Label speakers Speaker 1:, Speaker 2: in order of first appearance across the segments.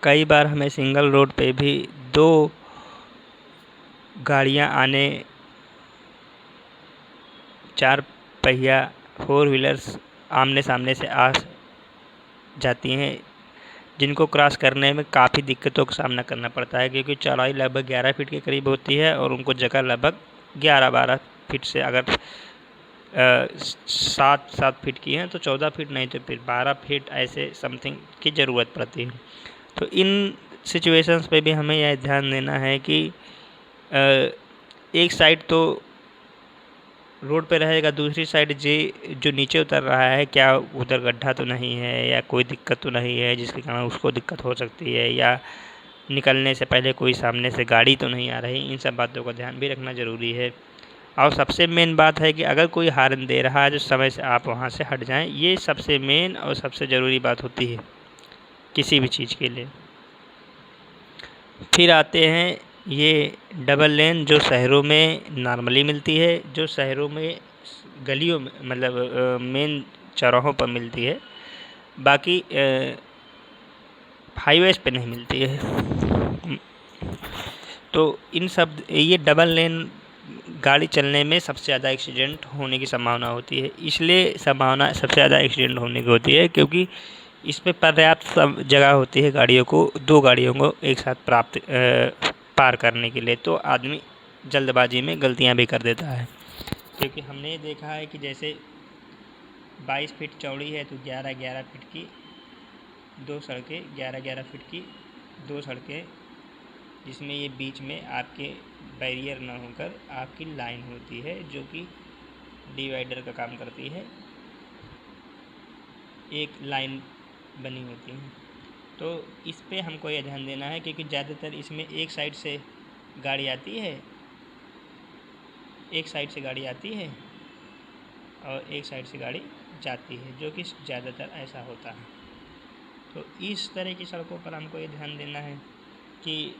Speaker 1: कई बार हमें single road पे भी दो गाड़ियाँ आने, चार पहिया फोर व्हीलर्स आमने सामने से आ जाती हैं, जिनको क्रॉस करने में काफ़ी दिक्कतों का सामना करना पड़ता है, क्योंकि चौड़ाई लगभग 11 फीट के करीब होती है और उनको जगह लगभग 11-12 फीट से, अगर 7 फीट की हैं तो 14 फीट, नहीं तो फिर 12 फीट ऐसे समथिंग की ज़रूरत पड़ती है। तो इन सिचुएशंस पे भी हमें यह ध्यान देना है कि एक साइड तो रोड पे रहेगा, दूसरी साइड जो नीचे उतर रहा है, क्या उधर गड्ढा तो नहीं है या कोई दिक्कत तो नहीं है जिसके कारण उसको दिक्कत हो सकती है, या निकलने से पहले कोई सामने से गाड़ी तो नहीं आ रही। इन सब बातों का ध्यान भी रखना ज़रूरी है। और सबसे मेन बात है कि अगर कोई हॉर्न दे रहा है तो समय से आप वहाँ से हट जाएं। ये सबसे मेन और सबसे ज़रूरी बात होती है किसी भी चीज़ के लिए। फिर आते हैं ये डबल लेन, जो शहरों में नॉर्मली मिलती है, जो शहरों में गलियों में, मतलब मेन चौराहों पर मिलती है, बाकी हाईवेज पे नहीं मिलती है। तो इन सब ये डबल लेन गाड़ी चलने में सबसे ज़्यादा एक्सीडेंट होने की संभावना होती है। इसलिए संभावना सबसे ज़्यादा एक्सीडेंट होने की होती है क्योंकि इसमें पर्याप्त जगह होती है गाड़ियों को, दो गाड़ियों को एक साथ पार करने के लिए। तो आदमी जल्दबाजी में गलतियां भी कर देता है, क्योंकि हमने देखा है कि जैसे 22 फीट चौड़ी है तो 11-11 फीट की दो सड़कें, 11-11 फीट की दो सड़कें, जिसमें ये बीच में आपके बैरियर न होकर आपकी लाइन होती है, जो कि डिवाइडर का काम करती है। एक लाइन बनी होती है। तो इस पे हमको यह ध्यान देना है, क्योंकि ज़्यादातर इसमें एक साइड से गाड़ी आती है, एक साइड से गाड़ी आती है और एक साइड से गाड़ी जाती है, जो कि ज़्यादातर ऐसा होता है। तो इस तरह की सड़कों पर हमको ये ध्यान देना है कि,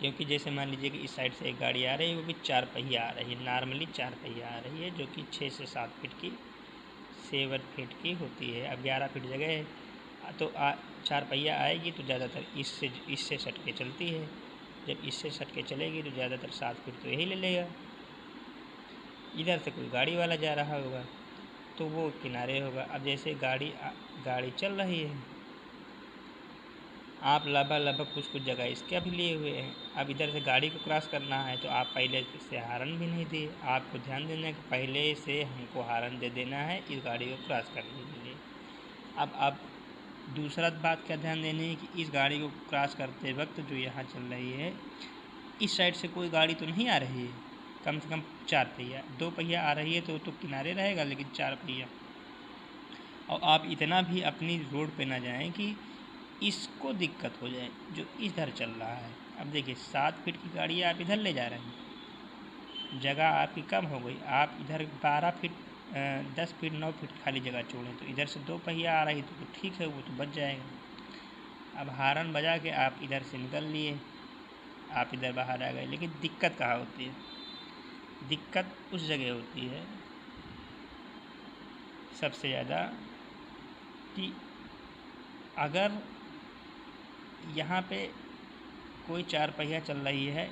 Speaker 1: क्योंकि जैसे मान लीजिए कि इस साइड से एक गाड़ी आ रही है, वो भी 4 पहिया आ रही है, नॉर्मली 4 पहिया आ रही है, जो कि 6 से 7 फीट की 7 फीट की होती है। अब 11 फीट जगह है तो 4 पहिया आएगी तो ज़्यादातर इससे सट के चलती है। जब इससे सट के चलेगी तो ज़्यादातर 7 फीट तो यही ले लेगा। इधर से कोई गाड़ी वाला जा रहा होगा तो वो किनारे होगा। अब जैसे गाड़ी चल रही है, आप लगभग कुछ जगह इसके भी लिए हुए हैं। अब इधर से गाड़ी को क्रॉस करना है तो आप पहले से हॉर्न भी नहीं दिए। आपको ध्यान देना है कि पहले से हमको हॉर्न दे देना है इस गाड़ी को क्रॉस करने के लिए। अब आप दूसरा बात क्या ध्यान देनी है कि इस गाड़ी को क्रॉस करते वक्त जो यहाँ चल रही है, इस साइड से कोई गाड़ी तो नहीं आ रही है, कम से कम 4 पहिया, 2 पहिया आ रही है तो किनारे रहेगा, लेकिन 4 पहिया। और आप इतना भी अपनी रोड पे ना जाएं कि इसको दिक्कत हो जाए जो इधर चल रहा है। अब देखिए 7 फीट की गाड़ी आप इधर ले जा रहे हैं, जगह आपकी कम हो गई, आप इधर 12 फीट 10 फीट 9 फीट खाली जगह छोड़ें, तो इधर से 2 पहिया आ रही तो ठीक है, वो तो बच जाएगा। अब हॉर्न बजा के आप इधर से निकल लिए, आप इधर बाहर आ गए, लेकिन दिक्कत कहाँ होती है? दिक्कत उस जगह होती है सबसे ज़्यादा कि अगर यहाँ पे कोई 4 पहिया चल रही है,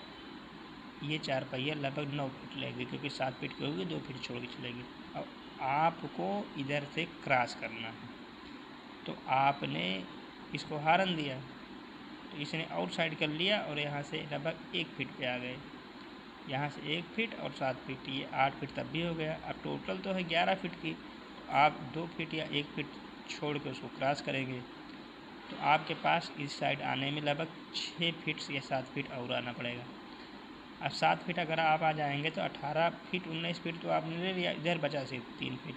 Speaker 1: ये 4 पहिया लगभग 9 फीट लगेगी, क्योंकि 7 फीट की होगी, 2 फीट छोड़ के चलेगी। अब आपको इधर से क्रॉस करना है तो आपने इसको हॉर्न दिया तो इसने आउट साइड कर लिया और यहाँ से लगभग 1 फीट पे आ गए। यहाँ से 1 फीट और 7 फीट, ये 8 फीट तब भी हो गया। अब टोटल तो है 11 फीट की, तो आप 2 फीट या 1 फीट छोड़ के उसको क्रॉस करेंगे तो आपके पास इस साइड आने में लगभग 6 फीट या 7 फीट और आना पड़ेगा। अब 7 फीट अगर आप आ जाएंगे तो 18 फीट 19 फीट तो आपने ले लिया, इधर बचा सिर्फ 3 फीट।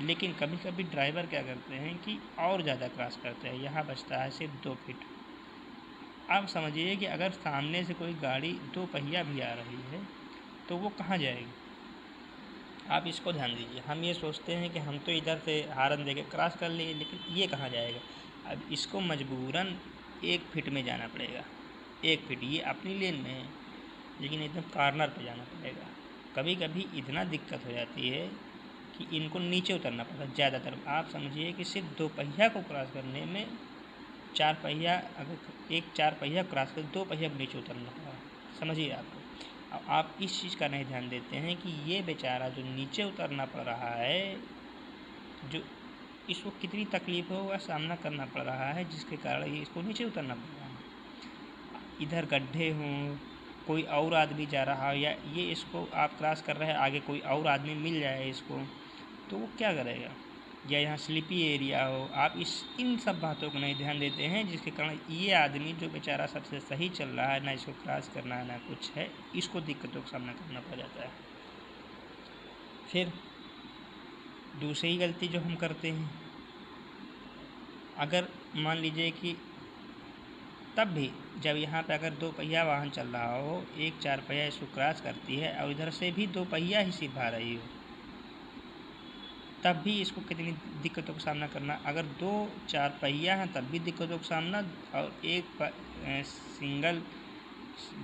Speaker 1: लेकिन कभी कभी ड्राइवर क्या करते हैं कि और ज़्यादा क्रॉस करते हैं, यहाँ बचता है सिर्फ 2 फीट। आप समझिए कि अगर सामने से कोई गाड़ी 2 पहिया भी आ रही है तो वो कहाँ जाएगी? आप इसको ध्यान दीजिए। हम ये सोचते हैं कि हम तो इधर से हॉर्न देके क्रॉस कर लिए, लेकिन ये कहाँ जाएगा? अब इसको मजबूरन 1 फीट में जाना पड़ेगा। 1 फीट ये अपनी लेन में है, लेकिन एकदम कॉर्नर पे जाना पड़ेगा। कभी कभी इतना दिक्कत हो जाती है कि इनको नीचे उतरना पड़ता है। ज़्यादातर आप समझिए कि सिर्फ 2 पहिया को क्रॉस करने में चार पहिया, अगर एक चार पहिया क्रॉस कर दो पहिया नीचे उतरना होगा, समझिए आपको। अब आप इस चीज़ का नहीं ध्यान देते हैं कि ये बेचारा जो नीचे उतरना पड़ रहा है, जो इसको कितनी तकलीफ़ों का सामना करना पड़ रहा है, जिसके कारण ये इसको नीचे उतरना पड़ रहा है। इधर गड्ढे हों, कोई और आदमी जा रहा हो, या ये इसको आप क्रॉस कर रहे हैं, आगे कोई और आदमी मिल जाए इसको, तो वो क्या करेगा, या यहाँ स्लिपी एरिया हो, आप इन सब बातों को नहीं ध्यान देते हैं, जिसके कारण ये आदमी जो बेचारा सबसे सही चल रहा है, ना इसको क्रॉस करना है ना कुछ है, इसको दिक्कतों का सामना करना पड़ जाता है। फिर दूसरी गलती जो हम करते हैं, अगर मान लीजिए कि तब भी जब यहाँ पे अगर दो पहिया वाहन चल रहा हो, एक चार पहिया इसको क्रॉस करती है और इधर से भी दो पहिया ही सिर्फ आ रही हो, तब भी इसको कितनी दिक्कतों का सामना करना। अगर दो चार पहिया हैं तब भी दिक्कतों का सामना, और एक सिंगल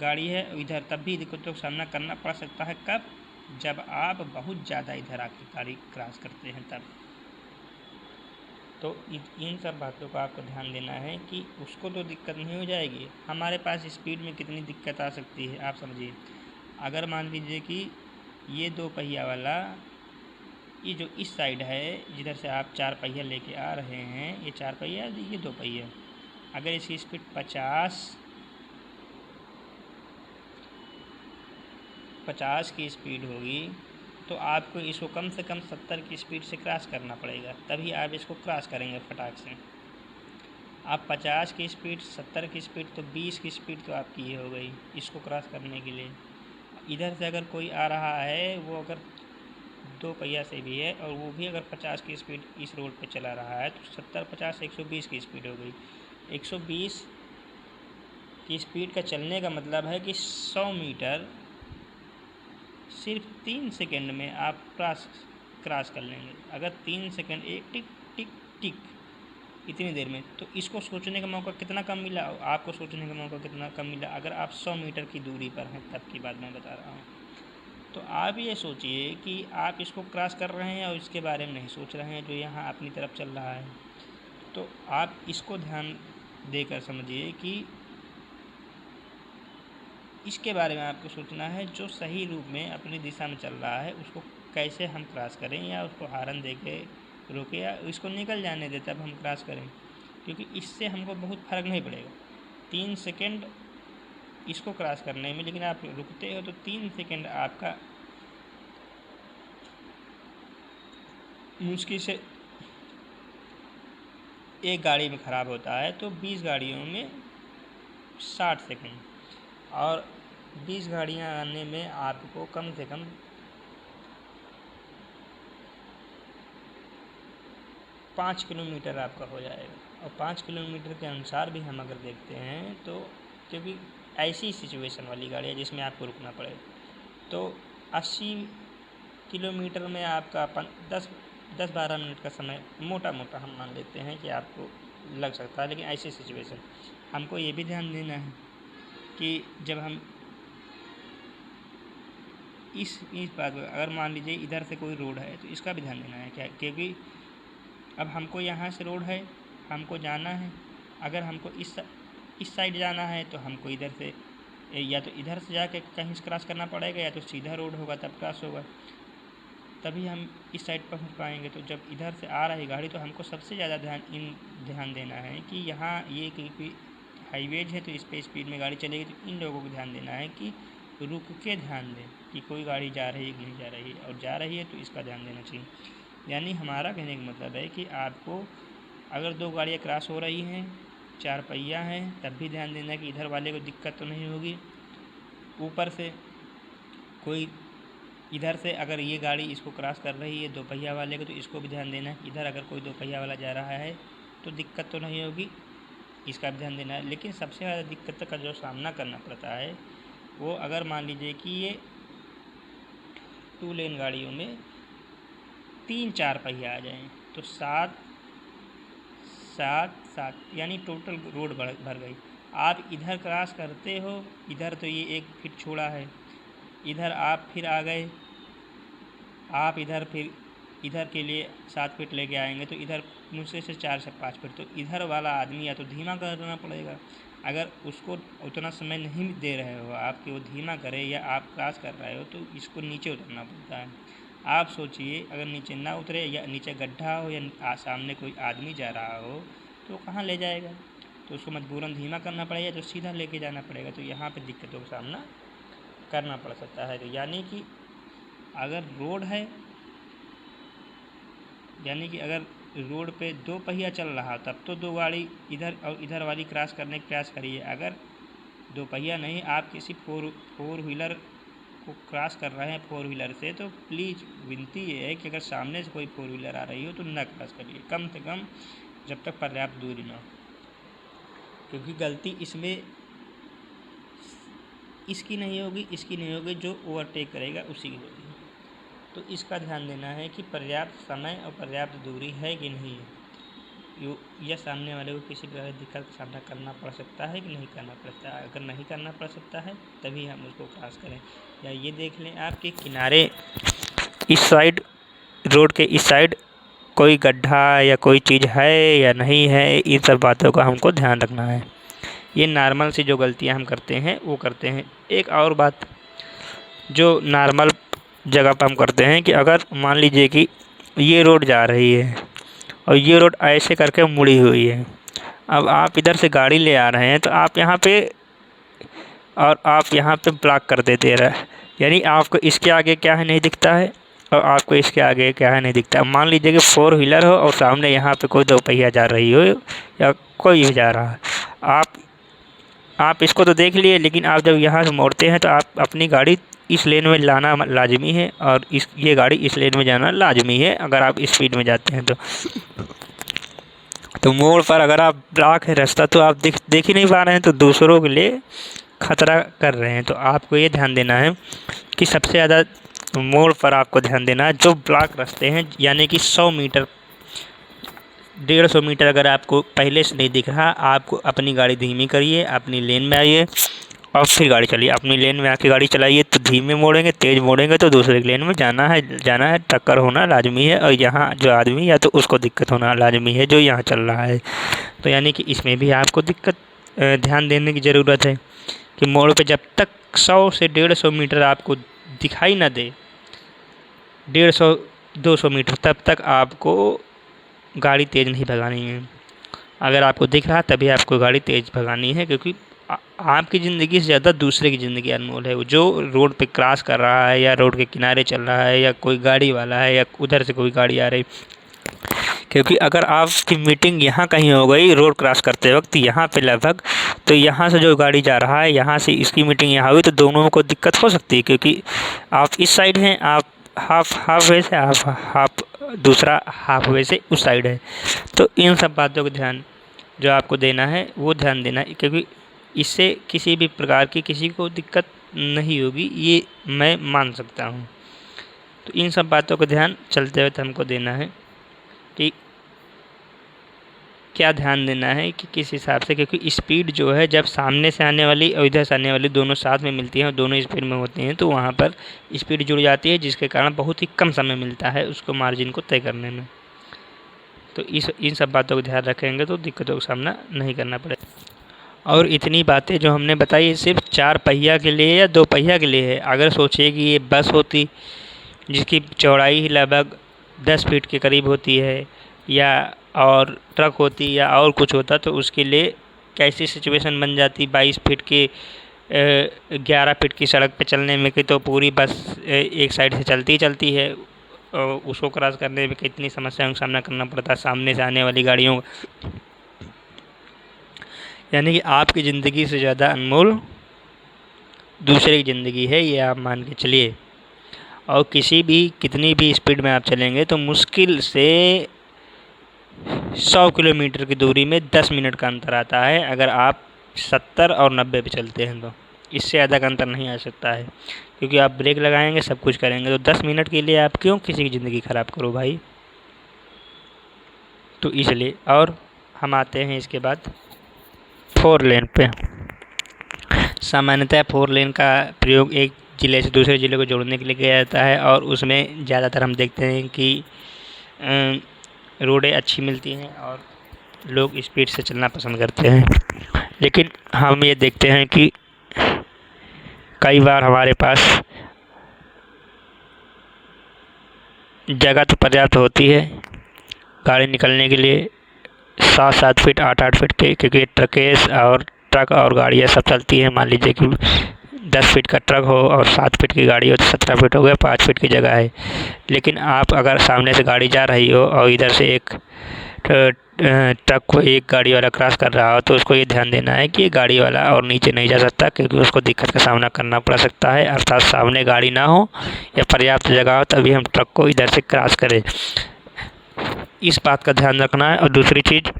Speaker 1: गाड़ी है इधर, तब भी दिक्कतों का सामना करना पड़ सकता है। कब? जब आप बहुत ज़्यादा इधर आके गाड़ी क्रॉस करते हैं तब। तो इन सब बातों का आपको ध्यान देना है कि उसको तो दिक्कत नहीं हो जाएगी, हमारे पास स्पीड में कितनी दिक्कत आ सकती है आप समझिए। अगर मान लीजिए कि ये दो पहिया वाला, ये जो इस साइड है जिधर से आप चार पहिया लेके आ रहे हैं, ये चार पहिया ये दो पहिया, अगर इसकी स्पीड 50 की स्पीड होगी तो आपको इसको कम से कम 70 की स्पीड से क्रॉस करना पड़ेगा, तभी आप इसको क्रॉस करेंगे फटाक से। आप 50 की स्पीड, 70 की स्पीड, तो 20 की स्पीड तो आपकी ये हो गई इसको क्रॉस करने के लिए। इधर से अगर कोई आ रहा है, वो अगर दो पहिया से भी है और वो भी अगर 50 की स्पीड इस रोड पे चला रहा है, तो 70 50 120 की स्पीड हो गई। 120 की स्पीड का चलने का मतलब है कि 100 मीटर सिर्फ 3 सेकंड में आप क्रॉस कर लेंगे। अगर 3 सेकंड, एक टिक टिक टिक इतनी देर में, तो इसको सोचने का मौका कितना कम मिला, आपको सोचने का मौका कितना कम मिला अगर आप 100 मीटर की दूरी पर हैं, तब की बात मैं बता रहा हूँ। तो आप ये सोचिए कि आप इसको क्रॉस कर रहे हैं और इसके बारे में नहीं सोच रहे हैं जो यहाँ अपनी तरफ चल रहा है। तो आप इसको ध्यान देकर समझिए कि इसके बारे में आपको सोचना है, जो सही रूप में अपनी दिशा में चल रहा है उसको कैसे हम क्रॉस करें, या उसको हॉर्न दे के रोके, या इसको निकल जाने दे तब हम क्रॉस करें, क्योंकि इससे हमको बहुत फ़र्क नहीं पड़ेगा। 3 सेकंड इसको क्रॉस करने में, लेकिन आप रुकते हो तो 3 सेकंड आपका मुश्किल से एक गाड़ी में ख़राब होता है, तो 20 गाड़ियों में 60 सेकंड, और 20 गाड़ियाँ आने में आपको कम से कम 5 किलोमीटर आपका हो जाएगा। और 5 किलोमीटर के अनुसार भी हम अगर देखते हैं तो, क्योंकि ऐसी सिचुएशन वाली गाड़ी है जिसमें आपको रुकना पड़े, तो 80 किलोमीटर में आपका 10-12 मिनट का समय मोटा मोटा हम मान लेते हैं कि आपको लग सकता है। लेकिन ऐसी सिचुएशन हमको ये भी ध्यान देना है कि जब हम इस बात पर, अगर मान लीजिए इधर से कोई रोड है तो इसका भी ध्यान देना है क्या, क्योंकि अब हमको यहाँ से रोड है, हमको जाना है, अगर हमको इस साइड जाना है तो हमको इधर से, या तो इधर से जाके कहीं से क्रॉस करना पड़ेगा, या तो सीधा रोड होगा तब क्रॉस होगा, तभी हम इस साइड पहुँच पाएंगे। तो जब इधर से आ रही गाड़ी तो हमको सबसे ज़्यादा ध्यान देना है कि यहाँ ये क्योंकि हाईवेज है तो इस पर स्पीड में गाड़ी चलेगी, तो इन लोगों को ध्यान देना है कि रुक के ध्यान दें कि कोई गाड़ी जा रही है कि नहीं जा रही है, और जा रही है तो इसका ध्यान देना चाहिए। यानी हमारा कहने का मतलब है कि आपको अगर दो गाड़ियाँ क्रॉस हो रही हैं, चार पहिया हैं, तब भी ध्यान देना कि इधर वाले को दिक्कत तो नहीं होगी। ऊपर से कोई इधर से अगर ये गाड़ी इसको क्रॉस कर रही है दो पहिया वाले को, तो इसको भी ध्यान देना है कि इधर अगर कोई दो पहिया वाला जा रहा है तो दिक्कत तो नहीं होगी, इसका भी ध्यान देना है। लेकिन सबसे ज़्यादा दिक्कत का जो सामना करना पड़ता है वो, अगर मान लीजिए कि ये 2 लेन गाड़ियों में 3-4 पहिया आ जाएं, तो 7 यानी टोटल रोड भर गई। आप इधर क्रॉस करते हो, इधर तो ये 1 फीट छोड़ा है, इधर आप फिर आ गए, आप इधर फिर इधर के लिए 7 फीट लेके आएंगे तो इधर मुझसे से 4 से 5 फीट, तो इधर वाला आदमी या तो धीमा करना पड़ेगा। अगर उसको उतना समय नहीं दे रहे हो आप कि वो धीमा करे या आप क्रॉस कर रहे हो, तो इसको नीचे उतरना पड़ता है। आप सोचिए अगर नीचे ना उतरे या नीचे गड्ढा हो या सामने कोई आदमी जा रहा हो तो कहाँ ले जाएगा, तो उसको मजबूरन धीमा करना पड़ेगा, तो सीधा लेके जाना पड़ेगा। तो यहाँ पे दिक्कतों का सामना करना पड़ सकता है। तो यानी कि अगर रोड पे 2 पहिया चल रहा तब तो 2 गाड़ी इधर और इधर वाली क्रॉस करने का प्रयास करिए। अगर 2 पहिया नहीं, आप किसी फोर व्हीलर को क्रॉस कर रहे हैं 4 व्हीलर से, तो प्लीज़ विनती ये है कि अगर सामने से कोई 4 व्हीलर आ रही हो तो न क्रॉस करिए, कम से कम जब तक पर्याप्त दूरी ना हो, क्योंकि गलती इसमें इसकी नहीं होगी, जो ओवरटेक करेगा उसी की होगी। तो इसका ध्यान देना है कि पर्याप्त समय और पर्याप्त दूरी है कि नहीं है, या सामने वाले को किसी प्रकार की दिक्कत का सामना करना पड़ सकता है कि नहीं करना पड़ता है। अगर नहीं करना पड़ सकता है तभी हम उसको क्रॉस करें। या ये देख लें आपके किनारे इस साइड, रोड के इस साइड कोई गड्ढा या कोई चीज़ है या नहीं है, इन सब बातों का हमको ध्यान रखना है। ये नॉर्मल सी जो गलतियाँ हम करते हैं वो करते हैं। एक और बात जो नॉर्मल जगह पर हम करते हैं कि अगर मान लीजिए कि ये रोड जा रही है और ये रोड ऐसे करके मुड़ी हुई है, अब आप इधर से गाड़ी ले आ रहे हैं तो आप यहाँ पे ब्लॉक कर देते रहे, यानी आपको इसके आगे क्या है नहीं दिखता है और आपको इसके आगे क्या है नहीं दिखता है। मान लीजिए कि 4 व्हीलर हो और सामने यहाँ पे कोई 2 पहिया जा रही हो या कोई भी जा रहा है, आप इसको तो देख लिए, लेकिन आप जब यहाँ से मोड़ते हैं तो आप अपनी गाड़ी इस लेन में लाना लाजमी है और ये गाड़ी इस लेन में जाना लाजमी है अगर आप स्पीड में जाते हैं तो मोड़ पर अगर आप ब्लॉक है रास्ता तो आप देख ही नहीं पा रहे हैं, तो दूसरों के लिए ख़तरा कर रहे हैं। तो आपको ये ध्यान देना है कि सबसे ज़्यादा मोड़ पर आपको ध्यान देना है जो ब्लॉक रास्ते हैं, यानी कि 100 मीटर 150 मीटर अगर आपको पहले से नहीं दिख रहा, आपको अपनी गाड़ी धीमी करिए, अपनी लेन में आइए और फिर गाड़ी चलिए। अपनी लेन में आके गाड़ी चलाइए तो धीमे मोड़ेंगे, तेज़ मोड़ेंगे तो दूसरे लेन में जाना है, टक्कर होना लाजमी है और यहाँ जो आदमी या तो उसको दिक्कत होना लाजमी है जो यहाँ चल रहा है। तो यानी कि इसमें भी आपको ध्यान देने की ज़रूरत है कि मोड़ पे जब तक 100 से 150 मीटर आपको दिखाई ना दे, 150-200 मीटर, तब तक आपको गाड़ी तेज़ नहीं भगानी है। अगर आपको दिख रहा तभी आपको गाड़ी तेज़ भगानी है, क्योंकि आपकी ज़िंदगी से ज़्यादा दूसरे की ज़िंदगी अनमोल है। वो जो रोड पे क्रॉस कर रहा है या रोड के किनारे चल रहा है या कोई गाड़ी वाला है या उधर से कोई गाड़ी आ रही, क्योंकि अगर आपकी मीटिंग यहाँ कहीं हो गई रोड क्रॉस करते वक्त यहाँ पे लगभग, तो यहाँ से जो गाड़ी जा रहा है यहाँ से इसकी मीटिंग यहाँ हुई तो दोनों को दिक्कत हो सकती है, क्योंकि आप इस साइड हैं, आप हाफ वे से, आप दूसरा हाफ वे से उस साइड है। तो इन सब बातों का ध्यान जो आपको देना है वो ध्यान देना है, क्योंकि इससे किसी भी प्रकार की किसी को दिक्कत नहीं होगी, ये मैं मान सकता हूँ। तो इन सब बातों का ध्यान चलते हुए हमको देना है कि क्या ध्यान देना है कि किस हिसाब से, क्योंकि स्पीड जो है जब सामने से आने वाली और इधर से आने वाली दोनों साथ में मिलती हैं और दोनों स्पीड में होती हैं तो वहाँ पर स्पीड जुड़ जाती है, जिसके कारण बहुत ही कम समय मिलता है उसको मार्जिन को तय करने में। तो इन सब बातों का ध्यान रखेंगे तो दिक्कतों का सामना नहीं करना पड़ेगा। और इतनी बातें जो हमने बताई ये सिर्फ 4 पहिया के लिए या 2 पहिया के लिए है। अगर सोचिए कि ये बस होती जिसकी चौड़ाई ही लगभग 10 फीट के करीब होती है, या और ट्रक होती या और कुछ होता, तो उसके लिए कैसी सिचुएशन बन जाती। 22 फीट के 11 फीट की सड़क पे चलने में कि तो पूरी बस एक साइड से चलती है, उसको क्रॉस करने में कितनी समस्याओं का सामना करना पड़ता है सामने से आने वाली गाड़ियों का। यानी कि आपकी ज़िंदगी से ज़्यादा अनमोल दूसरे की ज़िंदगी है, ये आप मान के चलिए। और कितनी भी स्पीड में आप चलेंगे तो मुश्किल से 100 किलोमीटर की दूरी में 10 मिनट का अंतर आता है अगर आप 70 और 90 पे चलते हैं, तो इससे ज़्यादा का अंतर नहीं आ सकता है, क्योंकि आप ब्रेक लगाएंगे सब कुछ करेंगे, तो 10 मिनट के लिए आप क्यों किसी की ज़िंदगी ख़राब करो भाई। तो इसलिए, और हम आते हैं इसके बाद 4 लेन पे। सामान्यतः 4 लेन का प्रयोग एक ज़िले से दूसरे ज़िले को जोड़ने के लिए किया जाता है, और उसमें ज़्यादातर हम देखते हैं कि रोडें अच्छी मिलती हैं और लोग स्पीड से चलना पसंद करते हैं। लेकिन हम ये देखते हैं कि कई बार हमारे पास जगह तो पर्याप्त होती है गाड़ी निकलने के लिए, 7-7 फीट 8-8 फीट के, क्योंकि ट्रक और गाड़ियाँ सब चलती हैं। मान लीजिए कि 10 फीट का ट्रक हो और 7 फीट की गाड़ी हो तो 17 फीट हो गया, 5 फीट की जगह है। लेकिन आप अगर सामने से गाड़ी जा रही हो और इधर से एक ट्रक को एक गाड़ी वाला क्रॉस कर रहा हो, तो उसको ये ध्यान देना है कि ये गाड़ी वाला और नीचे नहीं जा सकता, क्योंकि उसको दिक्कत का सामना करना पड़ सकता है। अर्थात सामने गाड़ी ना हो या पर्याप्त जगह हो तभी हम ट्रक को इधर से क्रॉस करें, इस बात का ध्यान रखना है। और दूसरी चीज़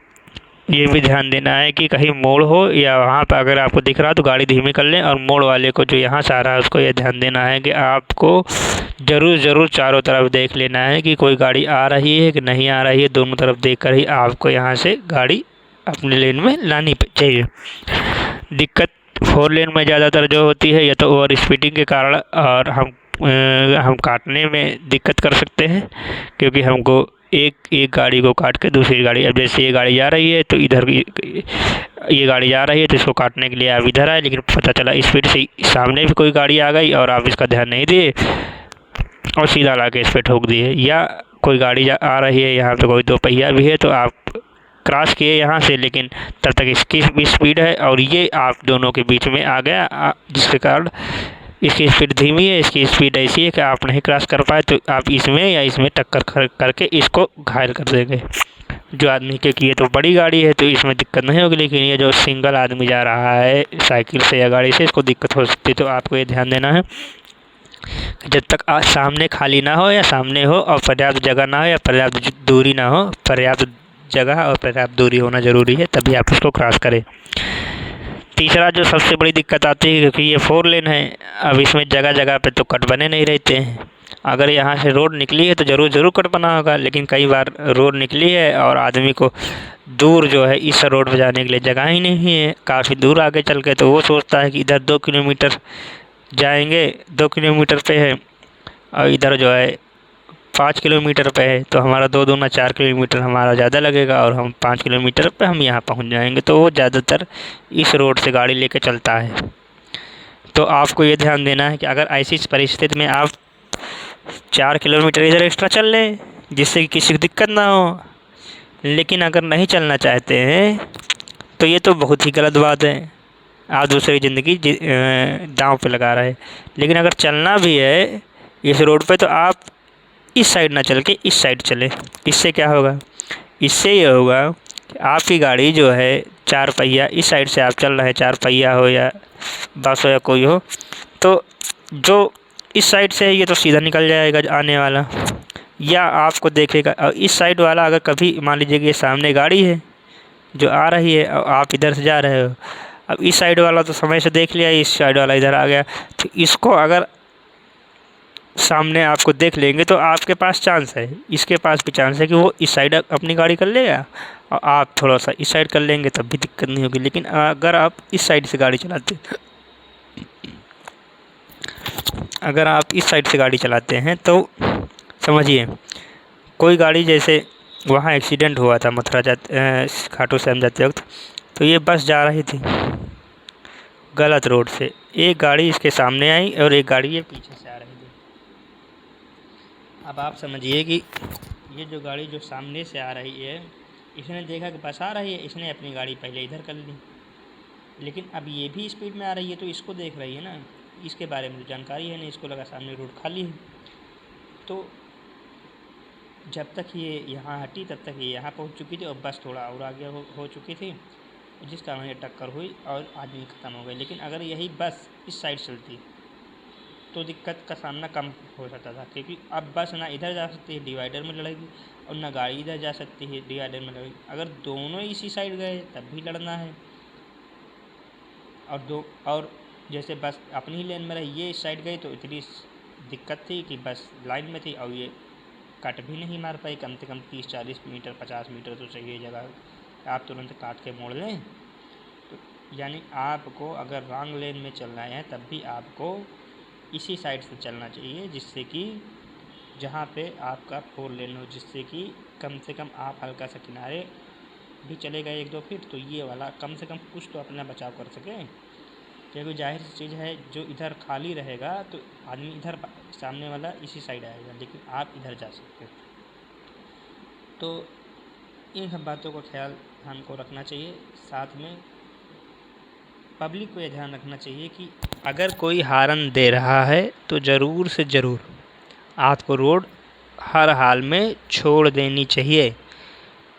Speaker 1: ये भी ध्यान देना है कि कहीं मोड़ हो या वहाँ पर अगर आपको दिख रहा हो तो गाड़ी धीमी कर लें, और मोड़ वाले को जो यहाँ से आ रहा है उसको ये ध्यान देना है कि आपको ज़रूर चारों तरफ देख लेना है कि कोई गाड़ी आ रही है कि नहीं आ रही है। दोनों तरफ देख कर ही आपको यहाँ से गाड़ी अपने लेन में लानी चाहिए। दिक्कत 4 लेन में ज़्यादातर जो होती है या तो ओवर स्पीडिंग के कारण, और हम काटने में दिक्कत कर सकते हैं, क्योंकि हमको एक गाड़ी को काट के दूसरी गाड़ी, अब जैसे ये गाड़ी जा रही है तो इधर ये गाड़ी जा रही है तो इसको काटने के लिए आप इधर आए, लेकिन पता चला स्पीड से सामने भी कोई गाड़ी आ गई और आप इसका ध्यान नहीं दिए और सीधा ला के इस पर ठोक दिए। या कोई गाड़ी आ रही है, यहाँ पे कोई 2 पहिया भी है तो आप क्रॉस किए यहाँ से, लेकिन तब तक इसकी भी स्पीड है और ये आप दोनों के बीच में आ गया, जिसके कारण इसकी स्पीड धीमी है, इसकी स्पीड ऐसी है कि आप नहीं क्रॉस कर पाए, तो आप इसमें या इसमें टक्कर करके इसको घायल कर देंगे जो आदमी, क्योंकि ये तो बड़ी गाड़ी है तो इसमें दिक्कत नहीं होगी, लेकिन ये जो सिंगल आदमी जा रहा है साइकिल से या गाड़ी से, इसको दिक्कत हो सकती है। तो आपको ये ध्यान देना है कि जब तक सामने खाली ना हो या सामने हो और पर्याप्त जगह ना हो या पर्याप्त दूरी ना हो, पर्याप्त जगह और पर्याप्त दूरी होना ज़रूरी है, तभी आप उसको क्रॉस करें। तीसरा जो सबसे बड़ी दिक्कत आती है, क्योंकि ये 4 लेन है, अब इसमें जगह जगह पे तो कट बने नहीं रहते हैं। अगर यहाँ से रोड निकली है तो ज़रूर कट बना होगा, लेकिन कई बार रोड निकली है और आदमी को दूर जो है इस रोड पर जाने के लिए जगह ही नहीं है, काफ़ी दूर आगे चल के, तो वो सोचता है कि इधर 2 किलोमीटर जाएंगे, 2 किलोमीटर पे है और इधर जो है 5 किलोमीटर पे है, तो हमारा 2 दूना 4 किलोमीटर हमारा ज़्यादा लगेगा और हम 5 किलोमीटर पे हम यहाँ पहुँच जाएंगे। तो वो ज़्यादातर इस रोड से गाड़ी लेके चलता है। तो आपको ये ध्यान देना है कि अगर ऐसी परिस्थिति में आप 4 किलोमीटर इधर एक्स्ट्रा चल लें जिससे कि किसी को दिक्कत ना हो, लेकिन अगर नहीं चलना चाहते हैं तो ये तो बहुत ही गलत बात है, आप दूसरी ज़िंदगी दांव पे लगा रहे हैं। लेकिन अगर चलना भी है इस रोड पे तो आप इस साइड ना चल के इस साइड चले। इससे क्या होगा, इससे ये होगा कि आपकी गाड़ी जो है 4 पहिया, इस साइड से आप चल रहे हैं, 4 पहिया हो या बस हो या कोई हो, तो जो इस साइड से है ये तो सीधा निकल जाएगा आने वाला, या आपको देखेगा। और इस साइड वाला अगर कभी मान लीजिए कि ये सामने गाड़ी है जो आ रही है और आप इधर से जा रहे हो, अब इस साइड वाला तो समय से देख लिया, इस साइड वाला इधर आ गया, तो इसको अगर सामने आपको देख लेंगे तो आपके पास चांस है, इसके पास भी चांस है कि वो इस साइड अपनी गाड़ी कर लेगा और आप थोड़ा सा इस साइड कर लेंगे, तब भी दिक्कत नहीं होगी। लेकिन अगर आप इस साइड से गाड़ी चलाते अगर आप इस साइड से गाड़ी चलाते हैं तो समझिए कोई गाड़ी, जैसे वहाँ एक्सीडेंट हुआ था मथुरा खाटू श्याम जाते वक्त, तो ये बस जा रही थी गलत रोड से, एक गाड़ी इसके सामने आई और एक गाड़ी ये पीछे से आ रही थी। अब आप समझिए कि ये जो गाड़ी जो सामने से आ रही है, इसने देखा कि बस आ रही है, इसने अपनी गाड़ी पहले इधर कर ली, लेकिन अब ये भी स्पीड में आ रही है तो इसको देख रही है ना, इसके बारे में जानकारी है नहीं, इसको लगा सामने रोड खाली है, तो जब तक ये यहाँ हटी तब तक ये यहाँ पहुँच चुकी थी और बस थोड़ा और आगे हो चुकी थी, जिस कारण ये टक्कर हुई और आदमी ख़त्म हो गए। लेकिन अगर यही बस इस साइड चलती तो दिक्कत का सामना कम हो सकता था, क्योंकि अब बस ना इधर जा सकती है डिवाइडर में लड़ेगी और ना गाड़ी इधर जा सकती है डिवाइडर में लड़ेगी। अगर दोनों इसी साइड गए तब भी लड़ना है, और जैसे बस अपनी ही लेन में रही, ये इस साइड गई तो इतनी दिक्कत थी कि बस लाइन में थी और ये कट भी नहीं मार पाई, कम से कम 30-40 मीटर 50 मीटर तो चाहिए जगह, आप तुरंत काट के मोड़ लें। तो यानी आपको अगर रॉन्ग लेन में चलना है तब भी आपको इसी साइड से चलना चाहिए, जिससे कि जहाँ पे आपका 4 लेन हो, जिससे कि कम से कम आप हल्का सा किनारे भी चले गए 1-2 फीट तो ये वाला कम से कम कुछ तो अपना बचाव कर सकें। क्योंकि जाहिर सी चीज़ है, जो इधर खाली रहेगा तो आदमी इधर सामने वाला इसी साइड आएगा, लेकिन आप इधर जा सकते हो। तो इन सब बातों का ख्याल हमको रखना चाहिए। साथ में पब्लिक को यह ध्यान रखना चाहिए कि अगर कोई हॉर्न दे रहा है तो ज़रूर से ज़रूर आपको रोड हर हाल में छोड़ देनी चाहिए।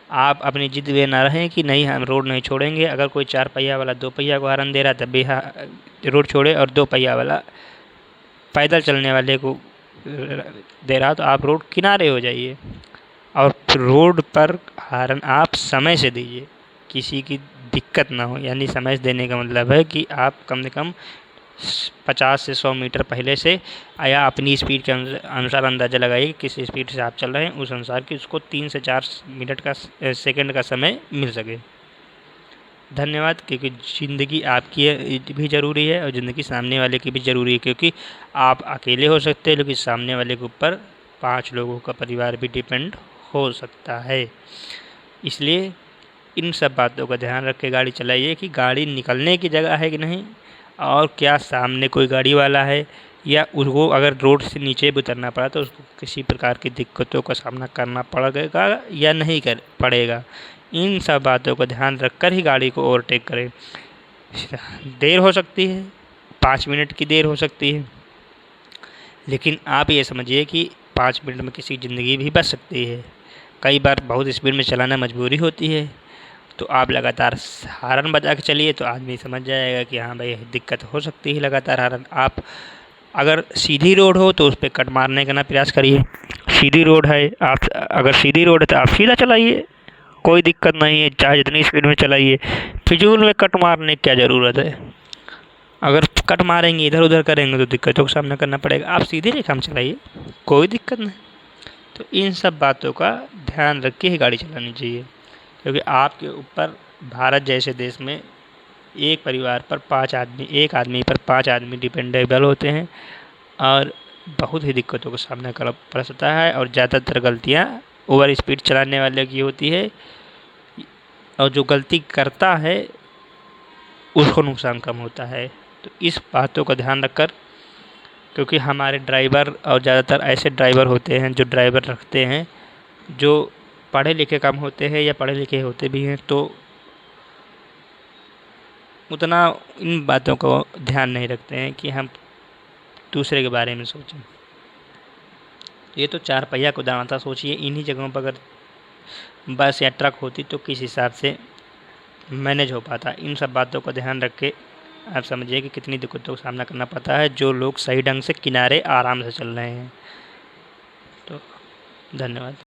Speaker 1: आप अपनी जिद में ना रहें कि नहीं हम रोड नहीं छोड़ेंगे। अगर कोई 4 पहिया वाला 2 पहिया को हॉर्न दे रहा है तब भी रोड छोड़े, और 2 पहिया वाला पैदल चलने वाले को दे रहा तो आप रोड किनारे हो जाइए। और रोड पर हॉर्न आप समय से दीजिए, किसी की दिक्कत ना हो। यानी समय से देने का मतलब है कि आप कम से कम 50 से 100 मीटर पहले से या अपनी स्पीड के अनुसार अंदाज़ा लगाइए किस स्पीड से आप चल रहे हैं, उस अनुसार कि उसको 3 से 4 मिनट का सेकंड का समय मिल सके। धन्यवाद। क्योंकि ज़िंदगी आपकी भी ज़रूरी है और ज़िंदगी सामने वाले की भी ज़रूरी है, क्योंकि आप अकेले हो सकते हैं लेकिन सामने वाले के ऊपर 5 लोगों का परिवार भी डिपेंड हो सकता है। इसलिए इन सब बातों का ध्यान रख के गाड़ी चलाइए कि गाड़ी निकलने की जगह है कि नहीं, और क्या सामने कोई गाड़ी वाला है, या उसको अगर रोड से नीचे भी उतरना पड़ा तो उसको किसी प्रकार की दिक्कतों का सामना करना पड़ेगा या नहीं कर पड़ेगा। इन सब बातों का ध्यान रखकर ही गाड़ी को ओवरटेक करें। देर हो सकती है, 5 मिनट की देर हो सकती है, लेकिन आप ये समझिए कि 5 मिनट में किसी की ज़िंदगी भी बच सकती है। कई बार बहुत स्पीड में चलाना मजबूरी होती है, तो आप लगातार हॉर्न बजा के चलिए तो आदमी समझ जाएगा कि हाँ भाई दिक्कत हो सकती है लगातार हॉर्न। आप अगर सीधी रोड हो तो उस पर कट मारने का ना प्रयास करिए। सीधी रोड है, आप अगर सीधी रोड है तो आप सीधा चलाइए, कोई दिक्कत नहीं है, चाहे जितनी स्पीड में चलाइए। फिजूल में कट मारने की क्या ज़रूरत है। अगर कट मारेंगे इधर उधर करेंगे तो दिक्कतों का सामना करना पड़ेगा। आप सीधी रेखा में चलाइए, कोई दिक्कत नहीं। तो इन सब बातों का ध्यान रख के ही गाड़ी चलानी चाहिए, क्योंकि आपके ऊपर भारत जैसे देश में एक परिवार पर 5 आदमी, एक आदमी पर 5 आदमी डिपेंडेबल होते हैं, और बहुत ही दिक्कतों का सामना करना पड़ सकता है। और ज़्यादातर गलतियाँ ओवर स्पीड चलाने वाले की होती है, और जो गलती करता है उसको नुकसान कम होता है। तो इस बातों का ध्यान रखकर, क्योंकि हमारे ड्राइवर और ज़्यादातर ऐसे ड्राइवर होते हैं जो ड्राइवर रखते हैं जो पढ़े लिखे कम होते हैं या पढ़े लिखे होते भी हैं, तो उतना इन बातों को ध्यान नहीं रखते हैं कि हम दूसरे के बारे में सोचें। ये तो 4 पहिया को दांता सोचिए, इन्हीं जगहों पर अगर बस या ट्रक होती तो किस हिसाब से मैनेज हो पाता। इन सब बातों का ध्यान रख के आप समझिए कि कितनी दिक्कतों का सामना करना पड़ता है जो लोग सही ढंग से किनारे आराम से चल रहे हैं। तो धन्यवाद।